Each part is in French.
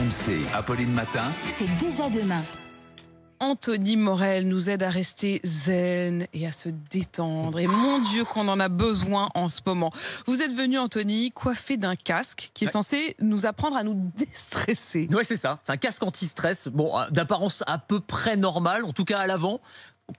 RMC, Apolline Matin. C'est déjà demain. Anthony Morel nous aide à rester zen et à se détendre. Et mon Dieu qu'on en a besoin en ce moment. Vous êtes venu, Anthony, coiffé d'un casque qui est censé nous apprendre à nous déstresser. Ouais, c'est ça. C'est un casque anti-stress. Bon, d'apparence à peu près normale, en tout cas à l'avant.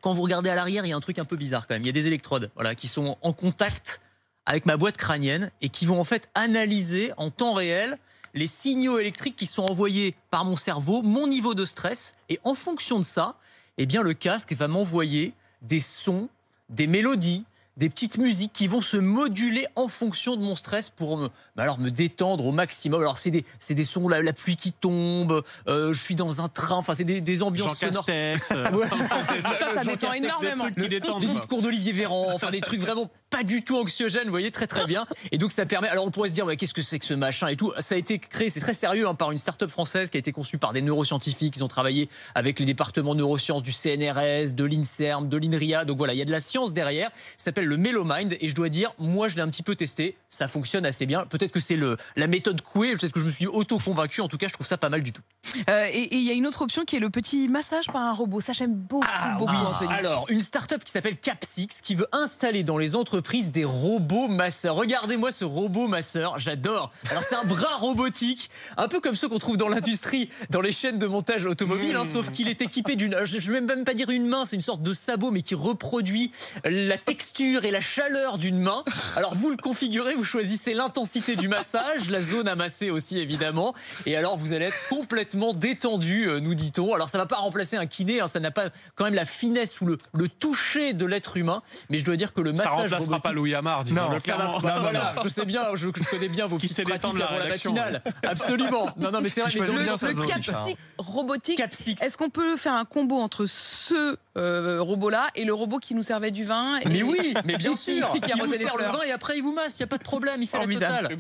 Quand vous regardez à l'arrière, il y a un truc un peu bizarre quand même. Il y a des électrodes, voilà, qui sont en contact avec ma boîte crânienne et qui vont en fait analyser en temps réel les signaux électriques qui sont envoyés par mon cerveau, mon niveau de stress. Et en fonction de ça, eh bien, le casque va m'envoyer des sons, des mélodies, des petites musiques qui vont se moduler en fonction de mon stress pour me détendre au maximum. Alors, c'est des sons, la pluie qui tombe, je suis dans un train, enfin, c'est des ambiances sonores. Ouais. Ça détend énormément. Des discours d'Olivier Véran, enfin, des trucs vraiment pas du tout anxiogènes, vous voyez, très très bien. Et donc, ça permet. Alors, on pourrait se dire, ouais, qu'est-ce que c'est que ce machin et tout. Ça a été créé, c'est très sérieux, par une start-up française qui a été conçue par des neuroscientifiques. Ils ont travaillé avec les départements neurosciences du CNRS, de l'INSERM, de l'INRIA. Donc voilà, il y a de la science derrière. Ça s'appelle le MeloMind et je dois dire, moi je l'ai un petit peu testé, ça fonctionne assez bien. Peut-être que c'est la méthode Coué, peut-être que je me suis auto-convaincu, en tout cas je trouve ça pas mal du tout. Et il y a une autre option qui est le petit massage par un robot, ça j'aime beaucoup, Anthony. Alors, une start-up qui s'appelle Capsix qui veut installer dans les entreprises des robots masseurs. Regardez-moi ce robot masseur, j'adore. Alors c'est un bras robotique, un peu comme ceux qu'on trouve dans l'industrie, dans les chaînes de montage automobile, sauf qu'il est équipé je ne vais même pas dire une main, c'est une sorte de sabot mais qui reproduit la texture et la chaleur d'une main. Alors vous le configurez, vous choisissez l'intensité du massage, la zone à masser aussi évidemment, et alors vous allez être complètement détendu, nous dit-on. Alors ça ne va pas remplacer un kiné, ça n'a pas quand même la finesse ou le toucher de l'être humain, mais je dois dire que le massage remplacera robotique, pas Louis Amar, disons-le clairement. Voilà, je sais bien, je connais bien vos petites pratiques avant la matinale. Absolument. Non, mais c'est vrai. Le Capsix robotique, est-ce qu'on peut faire un combo entre ce robot-là et le robot qui nous servait du vin Mais oui, mais bien sûr. Il Il vous sert le vin et après il vous masse, il n'y a pas de problème, il fait la totale.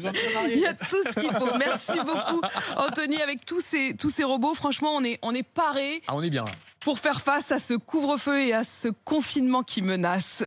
Il y a tout ce qu'il faut. Merci beaucoup, Anthony. Avec tous ces robots, franchement, on est paré. On est bien là. Pour faire face à ce couvre-feu et à ce confinement qui menace.